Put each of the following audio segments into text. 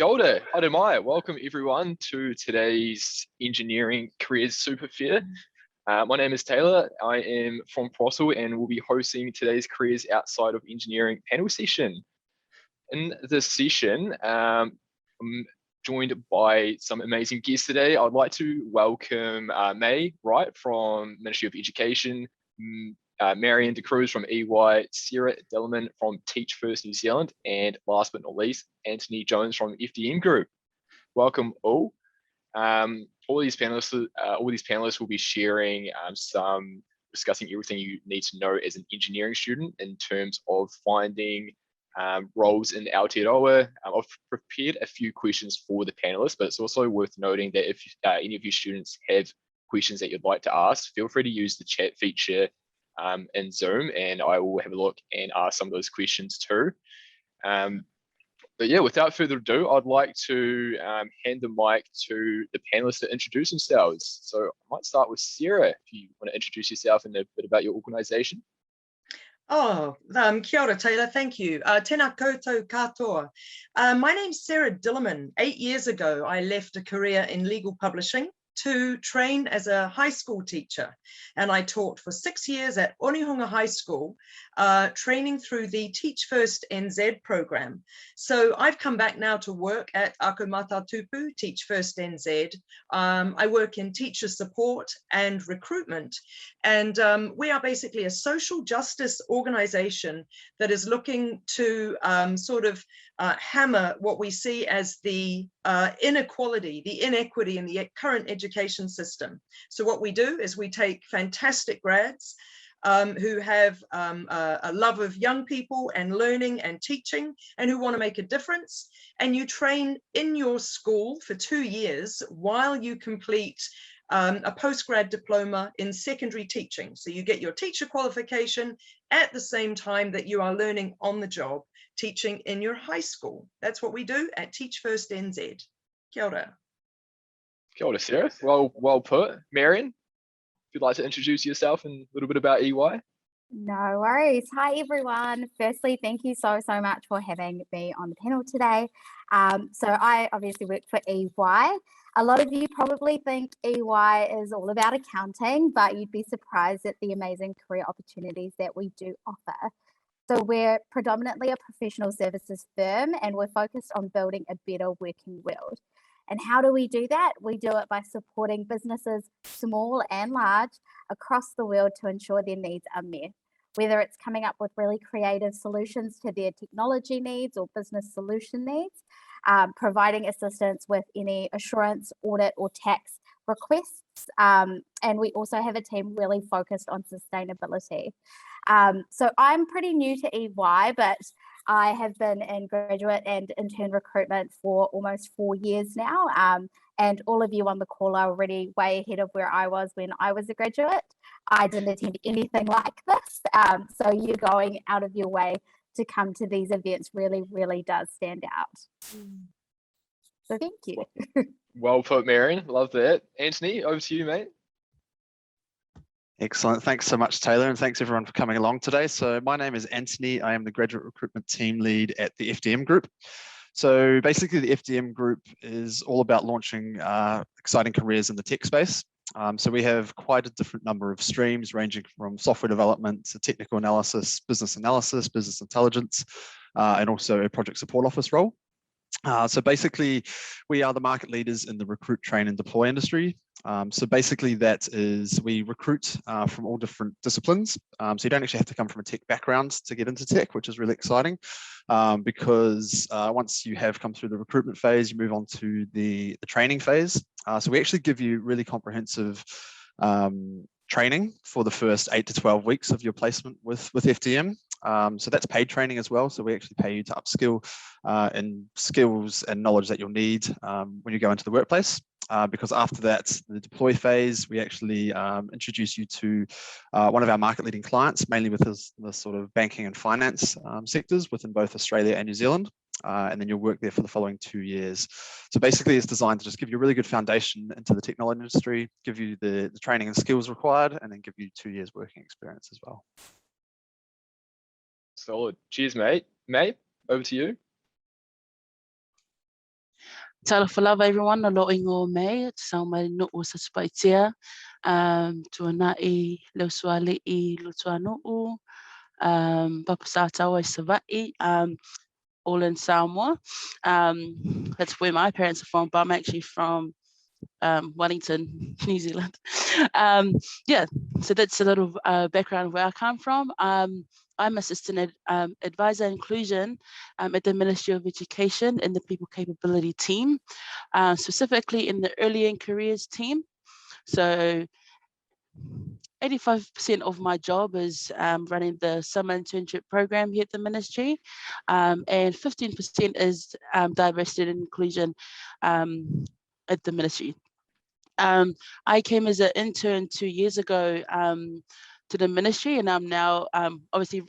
Older, Ademai, welcome everyone to today's Engineering Careers Super Fair. My name is Taylor. I am from Fossil and will be hosting today's Careers Outside of Engineering panel session. In this session, I'm joined by some amazing guests today. I'd like to welcome May Wright from Ministry of Education, Marion De Cruz from EY, Sarah Dillerman from Teach First New Zealand, and last but not least, Anthony Jones from FDM Group. Welcome all. All these panelists will be sharing discussing everything you need to know as an engineering student in terms of finding roles in Aotearoa. I've prepared a few questions for the panelists, but it's also worth noting that if any of you students have questions that you'd like to ask, feel free to use the chat feature in Zoom, and I will have a look and ask some of those questions too. But yeah, without further ado, I'd like to hand the mic to the panelists to introduce themselves. So I might start with Sarah, if you want to introduce yourself and a bit about your organisation. Kia ora, Taylor, thank you. Tēnā koutou katoa. My name's Sarah Dillerman. 8 years ago, I left a career in legal publishing to train as a high school teacher. And I taught for 6 years at Onehunga High School, training through the Teach First NZ program. So I've come back now to work at Ako Matatupu, Teach First NZ. I work in teacher support and recruitment. And we are basically a social justice organization that is looking to hammer what we see as the inequality, the inequity in the current education system. So what we do is we take fantastic grads who have a love of young people and learning and teaching and who want to make a difference. And you train in your school for 2 years while you complete a postgrad diploma in secondary teaching. So you get your teacher qualification at the same time that you are learning on the job, teaching in your high school. That's what we do at Teach First NZ. Kia ora. Kia ora, Sarah. Well put. Marion, if you'd like to introduce yourself and a little bit about EY. No worries. Hi, everyone. Firstly, thank you so much for having me on the panel today. So I obviously work for EY. A lot of you probably think EY is all about accounting, but you'd be surprised at the amazing career opportunities that we do offer. So we're predominantly a professional services firm, and we're focused on building a better working world. And how do we do that? We do it by supporting businesses, small and large, across the world to ensure their needs are met. Whether it's coming up with really creative solutions to their technology needs or business solution needs, providing assistance with any assurance, audit, or tax requests. And we also have a team really focused on sustainability. So I'm pretty new to EY, but I have been in graduate and intern recruitment for almost 4 years now. And all of you on the call are already way ahead of where I was when I was a graduate. I didn't attend anything like this. So you going out of your way to come to these events really does stand out. So thank you. Well put, Marion. Love that. Anthony, over to you, mate. Excellent. Thanks so much, Taylor, and thanks everyone for coming along today. So my name is Anthony. I am the graduate recruitment team lead at the FDM Group. So basically the FDM Group is all about launching exciting careers in the tech space. So we have quite a different number of streams ranging from software development to technical analysis, business intelligence, and also a project support office role. So basically, we are the market leaders in the recruit, train, and deploy industry. So basically, that is we recruit from all different disciplines. So you don't actually have to come from a tech background to get into tech, which is really exciting, because once you have come through the recruitment phase, you move on to the training phase. So we actually give you really comprehensive training for the first 8 to 12 weeks of your placement with FDM. So that's paid training as well. So we actually pay you to upskill in skills and knowledge that you'll need when you go into the workplace. Because after that, the deploy phase, we actually introduce you to one of our market leading clients, mainly with the sort of banking and finance sectors within both Australia and New Zealand. And then you'll work there for the following 2 years. So basically it's designed to just give you a really good foundation into the technology industry, give you the training and skills required, and then give you 2 years working experience as well. Solid. Cheers, mate. May, over to you. Talofa lava everyone, na lo ingo me, sau mai no o sa spaitia, tuana I leo suale I lutua no papasa tawa I savai, all in Samoa. That's where my parents are from, but I'm actually from Wellington, New Zealand. Yeah, so that's a little background of where I come from. I'm Assistant Advisor Inclusion at the Ministry of Education in the People Capability team, specifically in the Early in Careers team. So 85% of my job is running the summer internship program here at the ministry, and 15% is diversity and inclusion at the ministry. I came as an intern 2 years ago to the ministry, and I'm now obviously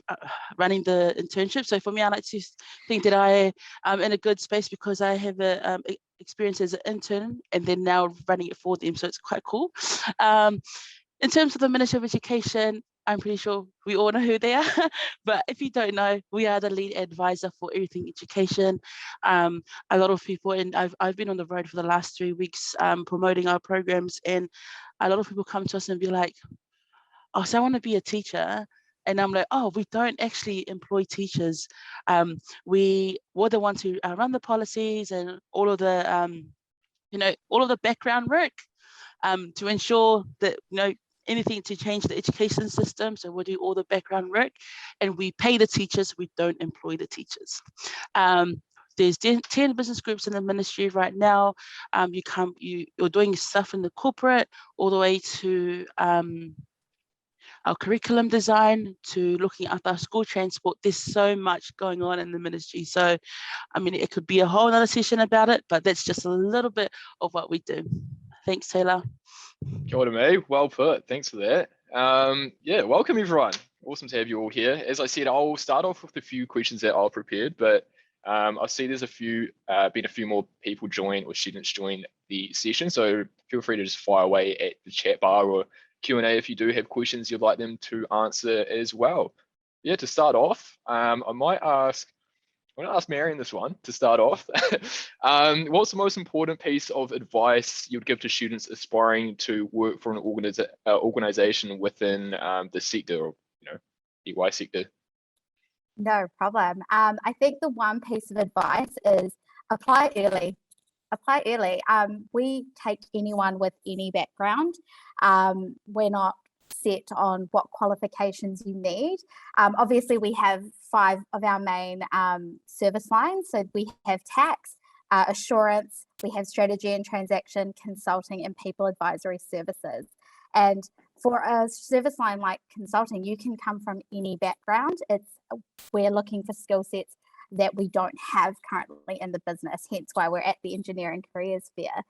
running the internship. So for me, I like to think that I am in a good space because I have a experience as an intern and then now running it for them. So it's quite cool. In terms of the Ministry of Education, I'm pretty sure we all know who they are, but if you don't know, we are the lead advisor for everything education. A lot of people, and I've been on the road for the last 3 weeks promoting our programs, and a lot of people come to us and be like, oh, so I want to be a teacher. And I'm like, oh, we don't actually employ teachers. We're the ones who run the policies and all of the, all of the background work to ensure that, anything to change the education system. So we'll do all the background work and we pay the teachers, we don't employ the teachers. There's 10 business groups in the ministry right now. You're doing stuff in the corporate all the way to our curriculum design to looking at our school transport. There's so much going on in the ministry. So, I mean, it could be a whole other session about it, but that's just a little bit of what we do. Thanks, Taylor. Kia ora, mate. Well put. Thanks for that. Yeah, welcome everyone. Awesome to have you all here. As I said, I'll start off with a few questions that I've prepared, but I see there's been a few more people join or students join the session. So feel free to just fire away at the chat bar or Q&A if you do have questions you'd like them to answer as well. Yeah, to start off, I'm going to ask Marion this one to start off. What's the most important piece of advice you'd give to students aspiring to work for an organization within the sector or EY sector? No problem. I think the one piece of advice is apply early. Apply early. We take anyone with any background. We're not set on what qualifications you need. Obviously, we have 5 of our main service lines. So we have tax, assurance, we have strategy and transaction, consulting, and people advisory services. And for a service line like consulting, you can come from any background. We're looking for skill sets that we don't have currently in the business, hence why we're at the Engineering Careers Fair.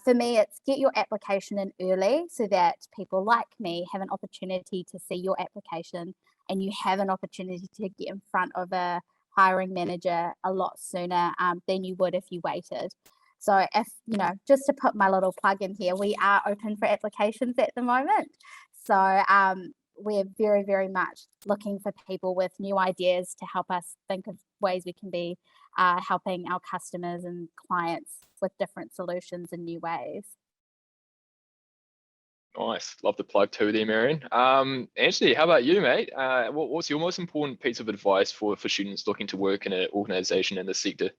For me, it's get your application in early so that people like me have an opportunity to see your application and you have an opportunity to get in front of a hiring manager a lot sooner than you would if you waited. So if, just to put my little plug in here, we are open for applications at the moment. So we're very, very much looking for people with new ideas to help us think of ways we can be helping our customers and clients with different solutions in new ways. Nice. Love the plug too there, Marion. Anthony, how about you, mate? What's your most important piece of advice for students looking to work in an organization in the sector?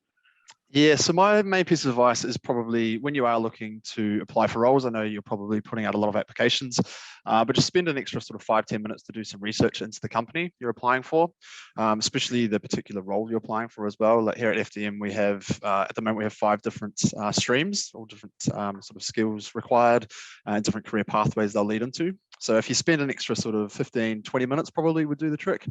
Yeah, so my main piece of advice is probably when you are looking to apply for roles, I know you're probably putting out a lot of applications, but just spend an extra sort of 5-10 minutes to do some research into the company you're applying for, especially the particular role you're applying for as well. Like here at FDM, we have, at the moment, we have 5 different streams, all different sort of skills required and different career pathways they'll lead into. So if you spend an extra sort of 15-20 minutes, probably would do the trick,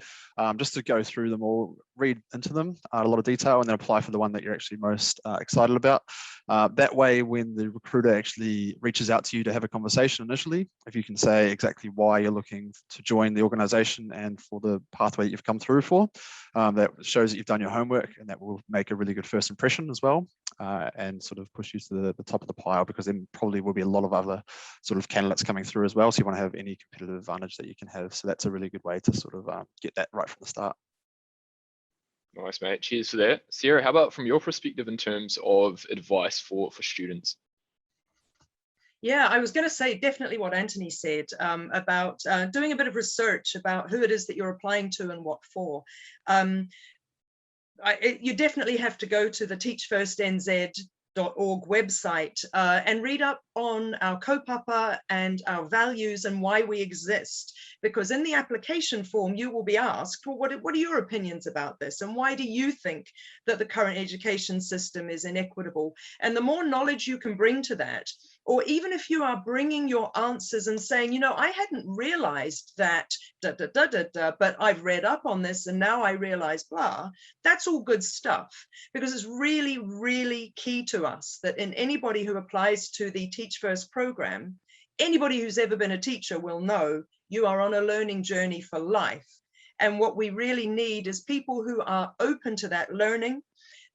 just to go through them all, read into them a lot of detail, and then apply for the one that you're actually most excited about. That way, when the recruiter actually reaches out to you to have a conversation initially, if you can say exactly why you're looking to join the organization and for the pathway that you've come through for, that shows that you've done your homework, and that will make a really good first impression as well, and sort of push you to the top of the pile, because then probably will be a lot of other sort of candidates coming through as well. So you want to have any competitive advantage that you can have. So that's a really good way to sort of get that right from the start. Nice, mate. Cheers for that. Sarah, how about from your perspective in terms of advice for students? Yeah, I was going to say definitely what Anthony said about doing a bit of research about who it is that you're applying to and what for. You definitely have to go to the teachfirstnz.org website and read up on our kaupapa and our values and why we exist. Because in the application form, you will be asked, well, what are your opinions about this? And why do you think that the current education system is inequitable? And the more knowledge you can bring to that, or even if you are bringing your answers and saying, you know, I hadn't realized that, but I've read up on this and now I realize blah, that's all good stuff, because it's really, really key to us that in anybody who applies to the Teach First program, anybody who's ever been a teacher will know you are on a learning journey for life. And what we really need is people who are open to that learning,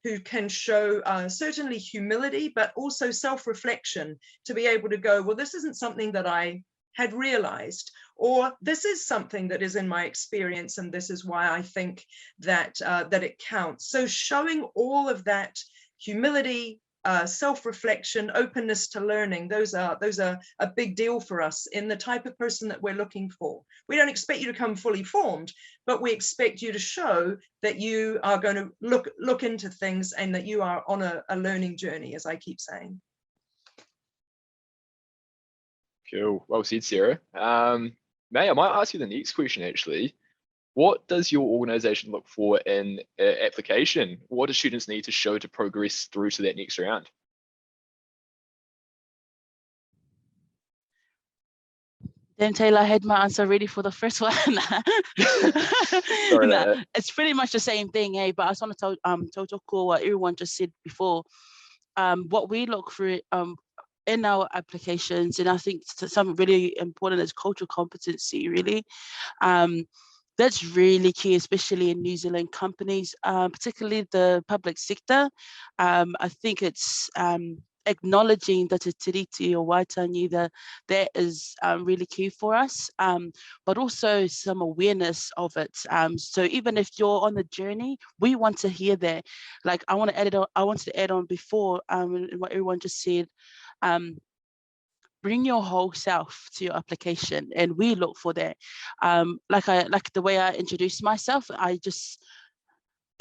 who can show certainly humility, but also self-reflection to be able to go, well, this isn't something that I had realized, or this is something that is in my experience, and this is why I think that that it counts. So showing all of that humility, self-reflection, openness to learning, those are a big deal for us in the type of person that we're looking for. We don't expect you to come fully formed, but we expect you to show that you are going to look into things and that you are on a learning journey, as I keep saying. Cool. Well said, Sarah. May, I might ask you the next question actually. What does your organization look for in an application? What do students need to show to progress through to that next round? Then Taylor, I had my answer ready for the first one. It's pretty much the same thing, eh? But I just want to tell what everyone just said before. What we look for in our applications, and I think something really important is cultural competency, really. That's really key, especially in New Zealand companies, particularly the public sector. I think it's acknowledging the te tiriti or waitangi, that is really key for us, but also some awareness of it. So even if you're on the journey, we want to hear that. Like I wanted to add on before what everyone just said. Bring your whole self to your application, and we look for that. Like the way I introduced myself,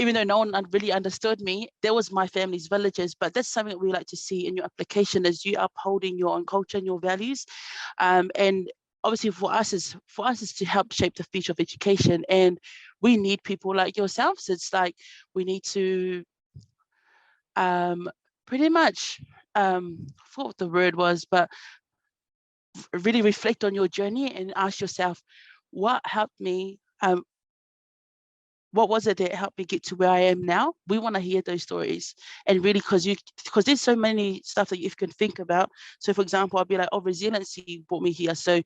even though no one really understood me, there was my family's villages, but that's something that we like to see in your application, is you upholding your own culture and your values. And obviously for us is to help shape the future of education, and we need people like yourselves. It's like we need to pretty much I forgot what the word was, but really reflect on your journey and ask yourself, what helped me? What was it that helped me get to where I am now? We want to hear those stories, and really, because there's so many stuff that you can think about. So, for example, I'll be like, "Oh, resiliency brought me here." So,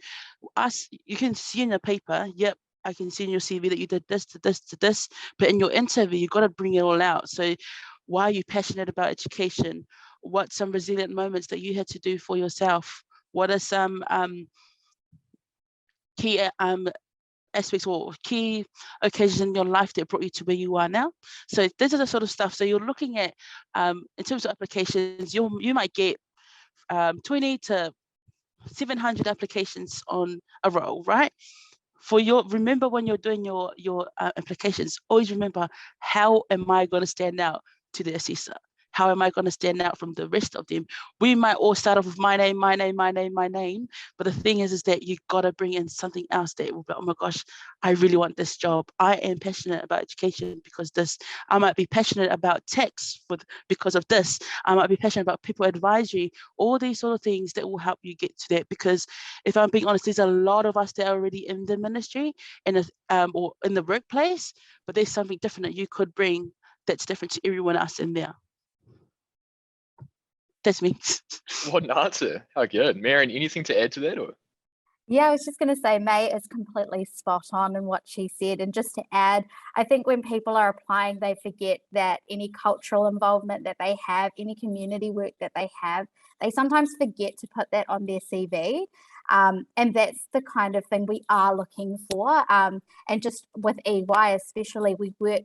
you can see in the paper, yep, I can see in your CV that you did this to this to this, but in your interview, you've got to bring it all out. So, why are you passionate about education? What some resilient moments that you had to do for yourself? What are some key aspects or key occasions in your life that brought you to where you are now? So this is the sort of stuff. So you're looking at, in terms of applications, you might get 20 to 700 applications on a roll, right? Remember when you're doing your applications, always remember, how am I going to stand out to the assessor? How am I going to stand out from the rest of them? We might all start off with my name, my name, my name, my name. But the thing is that you've got to bring in something else that will be, oh my gosh, I really want this job. I am passionate about education because this. I might be passionate about tax because of this. I might be passionate about people advisory, all these sort of things that will help you get to that. Because if I'm being honest, there's a lot of us that are already in the ministry or in the workplace, but there's something different that you could bring that's different to everyone else in there. That's me. What an answer. How good. Marion, anything to add to that? Or? Yeah, I was just going to say, May is completely spot on in what she said. And just to add, I think when people are applying, they forget that any cultural involvement that they have, any community work that they have, they sometimes forget to put that on their CV. And that's the kind of thing we are looking for. And just with EY especially, we work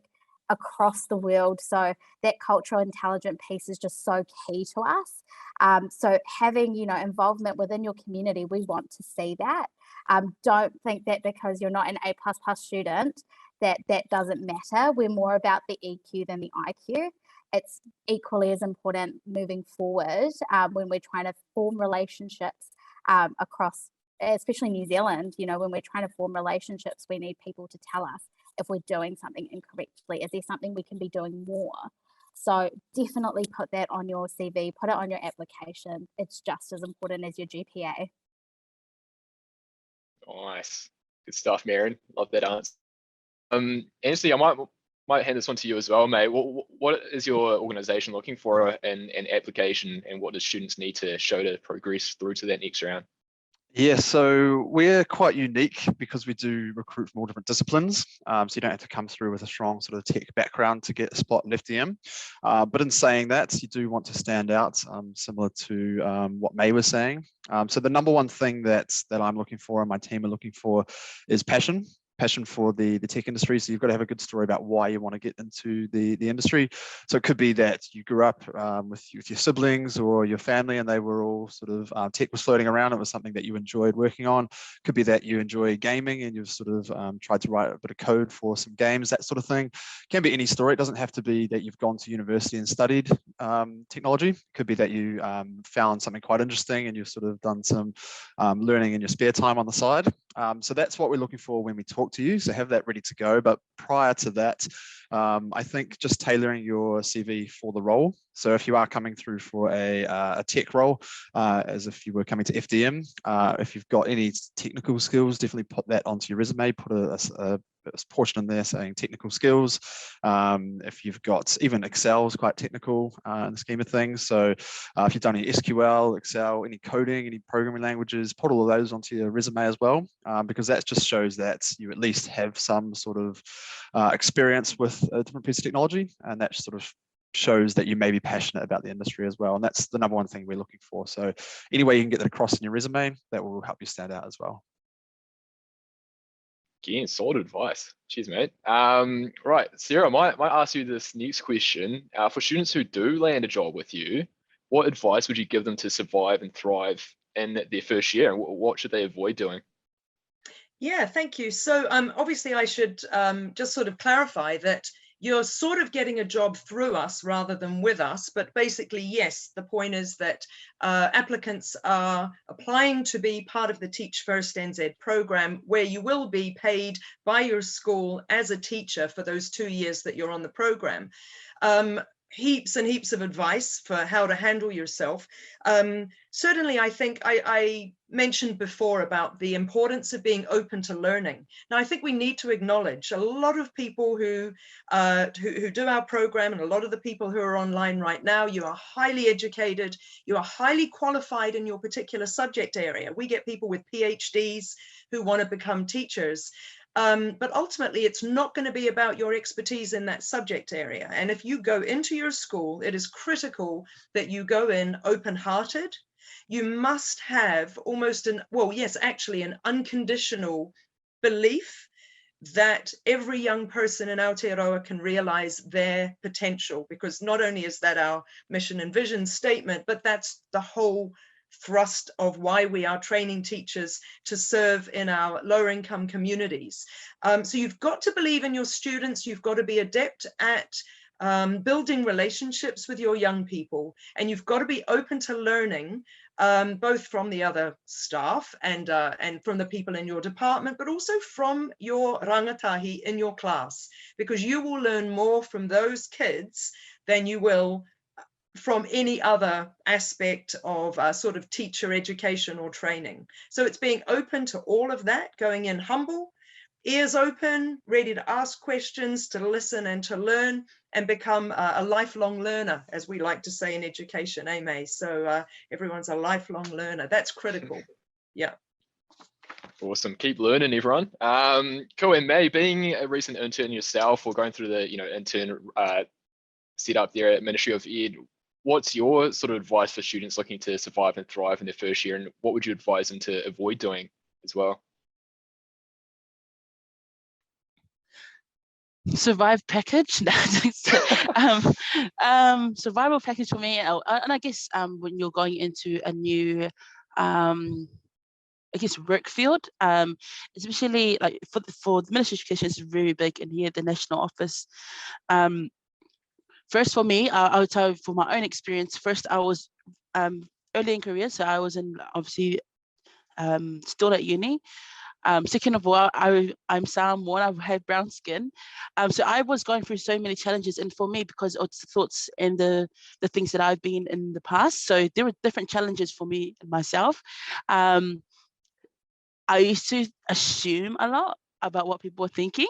across the world. So that cultural intelligence piece is just so key to us. So having, involvement within your community, we want to see that. Don't think that because you're not an A++ student, that doesn't matter. We're more about the EQ than the IQ. It's equally as important moving forward when we're trying to form relationships across, especially New Zealand. When we're trying to form relationships, we need people to tell us if we're doing something incorrectly. Is there something we can be doing more? So definitely put that on your CV, put it on your application. It's just as important as your GPA. Nice. Good stuff, Maren. Love that answer. Anthony, I might hand this one to you as well, mate. What is your organization looking for in an application, and what do students need to show to progress through to that next round? Yeah, so we're quite unique because we do recruit from all different disciplines. So you don't have to come through with a strong sort of tech background to get a spot in FDM. But in saying that, you do want to stand out, similar to what May was saying. So the number one thing that I'm looking for and my team are looking for is passion for the tech industry. So you've got to have a good story about why you want to get into the industry. So it could be that you grew up with your siblings or your family and they were all sort of tech was floating around. It was something that you enjoyed working on. Could be that you enjoy gaming and you've sort of tried to write a bit of code for some games, that sort of thing. Can be any story. It doesn't have to be that you've gone to university and studied technology. It could be that you found something quite interesting and you've sort of done some learning in your spare time on the side. So that's what we're looking for when we talk to you. So have that ready to go. But prior to that, I think just tailoring your CV for the role. So if you are coming through for a tech role, as if you were coming to FDM, if you've got any technical skills, definitely put that onto your resume. Put a portion in there saying technical skills. If you've got, even Excel is quite technical in the scheme of things. So if you've done any SQL, Excel, any coding, any programming languages, put all of those onto your resume as well, because that just shows that you at least have some sort of experience with a different piece of technology, and that sort of shows that you may be passionate about the industry as well. And that's the number one thing we're looking for. So any way you can get that across in your resume, that will help you stand out as well. Again, solid advice. Cheers, mate. Right, Sarah, I might ask you this next question. For students who do land a job with you, what advice would you give them to survive and thrive in their first year? And what should they avoid doing? Yeah, thank you. So obviously I should just sort of clarify that you're sort of getting a job through us rather than with us. But basically, yes, the point is that applicants are applying to be part of the Teach First NZ program, where you will be paid by your school as a teacher for those 2 years that you're on the program. Heaps and heaps of advice for how to handle yourself. Certainly, I think I mentioned before about the importance of being open to learning. Now, I think we need to acknowledge a lot of people who do our program, and a lot of the people who are online right now, you are highly educated, you are highly qualified in your particular subject area. We get people with PhDs who want to become teachers. But ultimately, it's not going to be about your expertise in that subject area. And if you go into your school, it is critical that you go in open-hearted. You must have almost an unconditional belief that every young person in Aotearoa can realize their potential, because not only is that our mission and vision statement, but that's the whole thrust of why we are training teachers to serve in our lower income communities. So you've got to believe in your students, you've got to be adept at building relationships with your young people, and you've got to be open to learning, both from the other staff and from the people in your department, but also from your rangatahi in your class, because you will learn more from those kids than you will from any other aspect of sort of teacher education or training. So it's being open to all of that, going in humble, ears open, ready to ask questions, to listen and to learn, and become a lifelong learner, as we like to say in education, May? So everyone's a lifelong learner. That's critical. Yeah. Awesome. Keep learning, everyone. Cool. And May, being a recent intern yourself, or going through the intern setup there at Ministry of Ed, what's your sort of advice for students looking to survive and thrive in their first year, and what would you advise them to avoid doing as well? survive package. Survival package for me, and I guess when you're going into a new I guess work field, especially like for the Ministry of Education, is very big in here, the national office. First for me, I would tell you for my own experience. First, I was early in career, so I was in obviously still at uni. Second of all, I'm Samoan, I have brown skin. So I was going through so many challenges, and for me, because of the thoughts and the things that I've been in the past, so there were different challenges for me myself. I used to assume a lot about what people are thinking.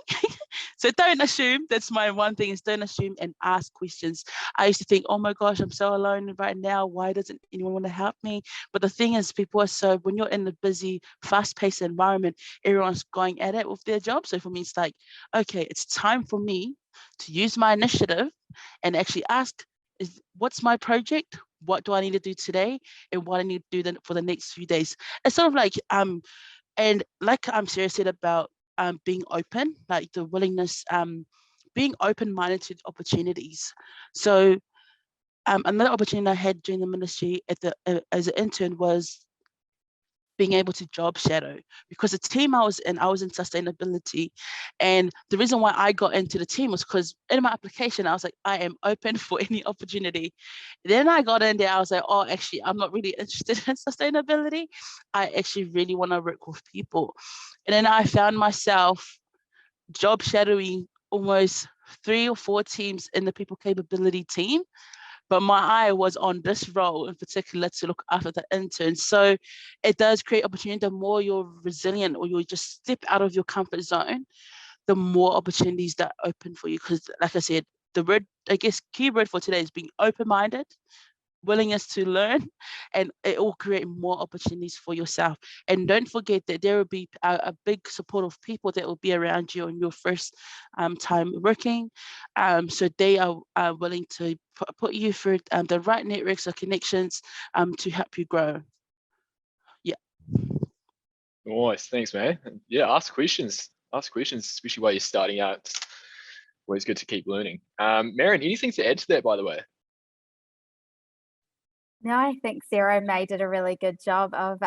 So don't assume. That's my one thing, is don't assume and ask questions. I used to think, oh my gosh, I'm so alone right now. Why doesn't anyone want to help me? But the thing is, people are so, when you're in a busy, fast-paced environment, everyone's going at it with their job. So for me, it's like, okay, it's time for me to use my initiative and actually ask, what's my project? What do I need to do today? And what I need to do for the next few days? It's sort of like, and like Sarah said about being open, like the willingness, being open-minded to opportunities. So another opportunity I had during the ministry as an intern was being able to job shadow, because the team I was in sustainability. And the reason why I got into the team was because in my application, I was like, I am open for any opportunity. Then I got in there, I was like, oh, actually, I'm not really interested in sustainability. I actually really want to work with people. And then I found myself job shadowing almost 3 or 4 teams in the people capability team. But my eye was on this role in particular to look after the interns. So it does create opportunity. The more you're resilient, or you just step out of your comfort zone, the more opportunities that open for you. Because like I said, the word, I guess, key word for today is being open-minded, willingness to learn, and it will create more opportunities for yourself. And don't forget that there will be a big support of people that will be around you on your first time working. So they are willing to put you through the right networks or connections to help you grow. Yeah. Nice, thanks, man. Yeah, ask questions, especially while you're starting out. It's always good to keep learning. Marion, anything to add to that, by the way? No, I think Sarah and May did a really good job of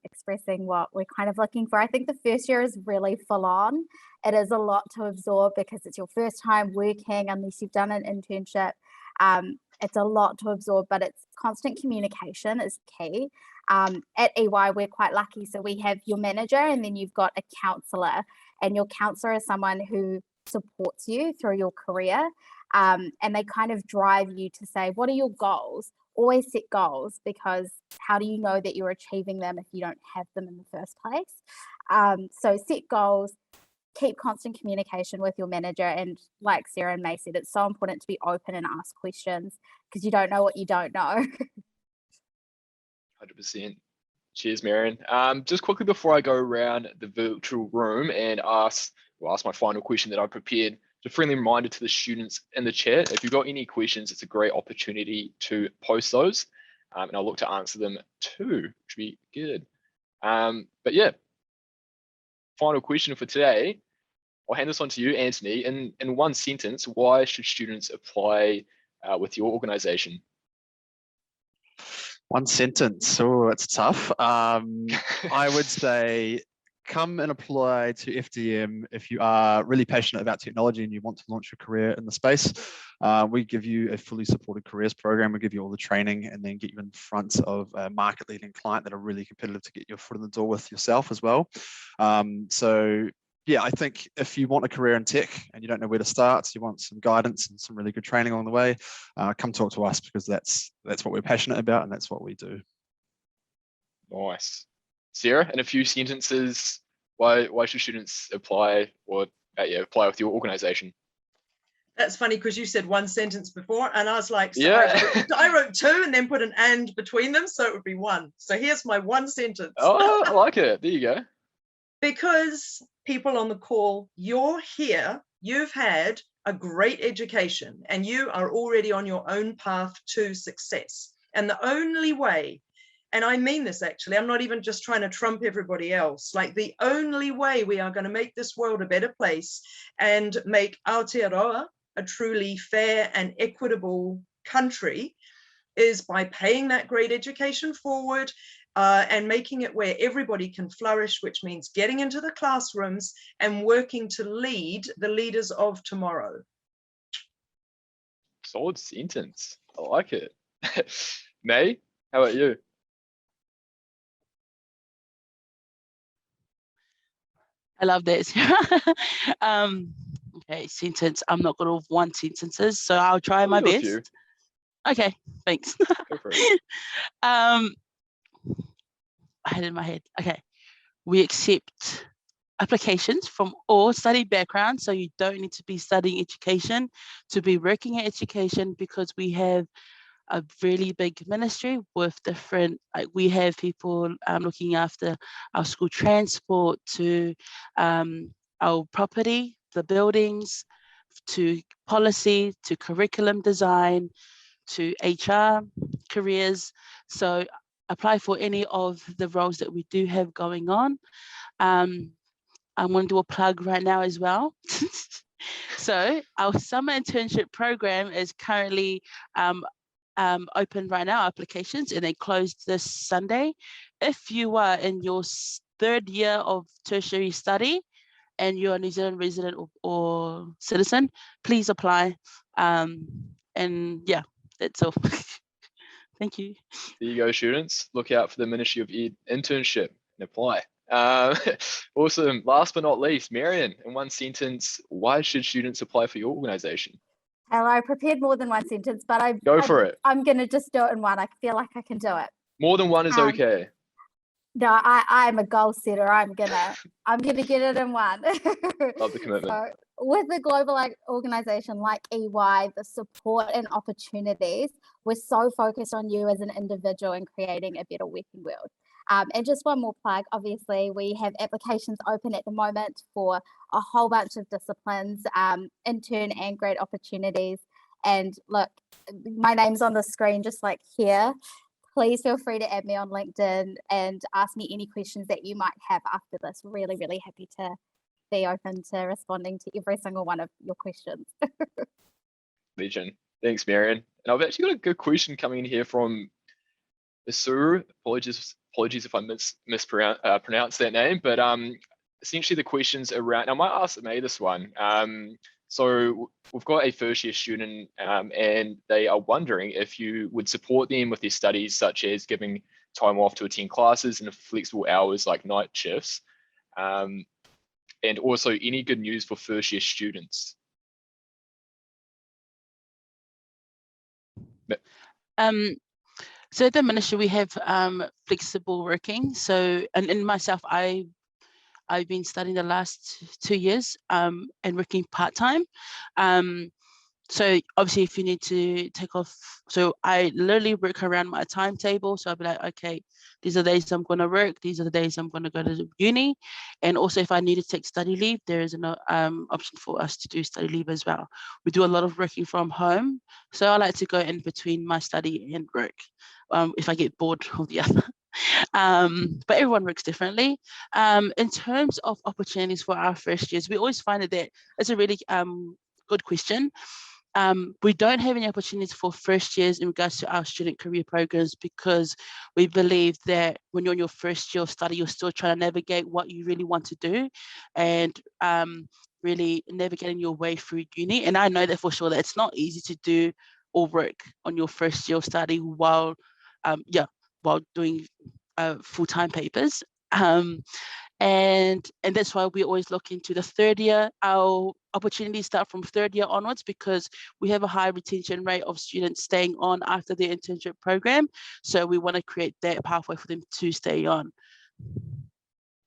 expressing what we're kind of looking for. I think the first year is really full on. It is a lot to absorb because it's your first time working, unless you've done an internship. It's a lot to absorb, but it's constant communication is key. At EY, we're quite lucky. So we have your manager, and then you've got a counsellor, and your counsellor is someone who supports you through your career. And they kind of drive you to say, what are your goals? Always set goals, because how do you know that you're achieving them if you don't have them in the first place? So set goals, keep constant communication with your manager, and like Sarah and May said, it's so important to be open and ask questions, because you don't know what you don't know. 100%. Cheers, Marion. Just quickly before I go around the virtual room and ask my final question that I prepared, just a friendly reminder to the students in the chat, if you've got any questions, it's a great opportunity to post those, and I'll look to answer them too, which would be good. But yeah, final question for today. I'll hand this on to you, Anthony. In one sentence, why should students apply with your organization? One sentence. Oh, it's tough. I would say come and apply to FDM if you are really passionate about technology and you want to launch your career in the space. We give you a fully supported careers program. We give you all the training and then get you in front of a market leading client that are really competitive to get your foot in the door with yourself as well. So yeah, I think if you want a career in tech and you don't know where to start, you want some guidance and some really good training along the way, come talk to us, because that's what we're passionate about and that's what we do. Nice. Sarah, in a few sentences, why should students apply or apply with your organization? That's funny, because you said one sentence before, and I was like, so yeah. I wrote 2 and then put an and between them, so it would be 1. So here's my one sentence. Oh, I like it. There you go. Because people on the call, you're here, you've had a great education, and you are already on your own path to success. And the only way And I mean this actually, I'm not even just trying to trump everybody else. Like the only way we are going to make this world a better place and make Aotearoa a truly fair and equitable country is by paying that great education forward and making it where everybody can flourish, which means getting into the classrooms and working to lead the leaders of tomorrow. Solid sentence. I like it. May, how about you? I love that, Sarah. Okay, sentence. I'm not good with one sentences, so I'll try my do a best. few. Okay, thanks. Go for it. I had it in my head. Okay, we accept applications from all study backgrounds, so you don't need to be studying education to be working in education, because we have a really big ministry with different, like we have people looking after our school transport, to our property, the buildings, to policy, to curriculum design, to HR, careers. So apply for any of the roles that we do have going on. I'm going to do a plug right now as well. So our summer internship program is currently open right now, applications, and they closed this Sunday. If you are in your third year of tertiary study and you're a New Zealand resident or citizen, please apply. And yeah, that's all. Thank you. There you go, students. Look out for the Ministry of Ed internship and apply. Awesome. Last but not least, Marion, in one sentence, why should students apply for your organization? Hello, I prepared more than one sentence, but Go for it. I'm going to just do it in one. I feel like I can do it. More than one is okay. No, I'm a goal setter. I'm gonna get it in one. Love the commitment. So, with a global organization like EY, the support and opportunities, we're so focused on you as an individual and creating a better working world. And just one more plug, obviously, we have applications open at the moment for a whole bunch of disciplines, intern and grad opportunities. And look, my name's on the screen, just like here. Please feel free to add me on LinkedIn and ask me any questions that you might have after this. Really, really happy to be open to responding to every single one of your questions. Legion. Thanks, Marion. And I've actually got a good question coming in here from Isuru. Apologies if I mispronounced that name, but essentially the questions around, I might ask May this one. So we've got a first year student and they are wondering if you would support them with their studies, such as giving time off to attend classes and flexible hours like night shifts. And also any good news for first year students. So at the ministry, we have flexible working. So, and in myself, I've been studying the last 2 years and working part-time. So obviously if you need to take off, so I literally work around my timetable. So I'll be like, okay, these are the days I'm going to work. These are the days I'm going to go to uni. And also if I need to take study leave, there is an option for us to do study leave as well. We do a lot of working from home. So I like to go in between my study and work if I get bored of the other. But everyone works differently. In terms of opportunities for our first years, we always find that it's a really good question. We don't have any opportunities for first years in regards to our student career programs, because we believe that when you're in your first year of study, you're still trying to navigate what you really want to do and really navigating your way through uni. And I know that for sure that it's not easy to do or work on your first year of study while doing full-time papers. And that's why we always look into the third year. Our opportunities start from third year onwards, because we have a high retention rate of students staying on after their internship program. So we want to create that pathway for them to stay on.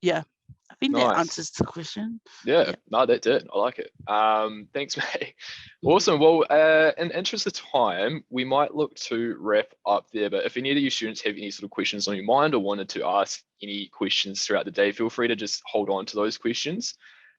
Yeah, I think that answers the question. Yeah, no, that did. I like it. Thanks, May. Awesome. Well, in the interest of time, we might look to wrap up there. But if any of you students have any sort of questions on your mind or wanted to ask any questions throughout the day, feel free to just hold on to those questions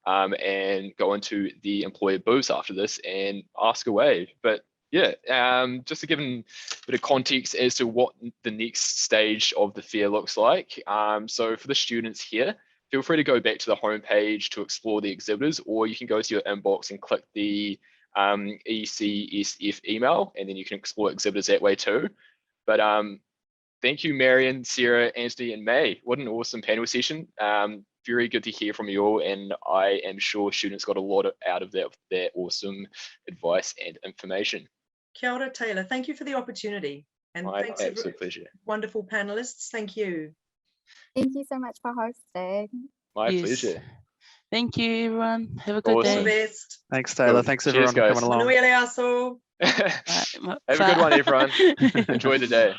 and go into the employer booths after this and ask away. But Yeah, just to give a bit of context as to what the next stage of the fair looks like. So for the students here, feel free to go back to the homepage to explore the exhibitors, or you can go to your inbox and click the ECSF email, and then you can explore exhibitors that way too. But thank you, Marion, Sarah, Anthony, and May. What an awesome panel session. Very good to hear from you all, and I am sure students got a lot out of that awesome advice and information. Kia ora, Taylor. Thank you for the opportunity. And My thanks, absolute pleasure. wonderful panelists. Thank you. Thank you so much for hosting. My Yes. pleasure. Thank you, everyone. Have a good All the Awesome. day. best. Thanks, Taylor. Cool. Thanks Cheers, everyone for guys. coming along. Manuele aso. Right, Have a good one, everyone. Enjoy the day.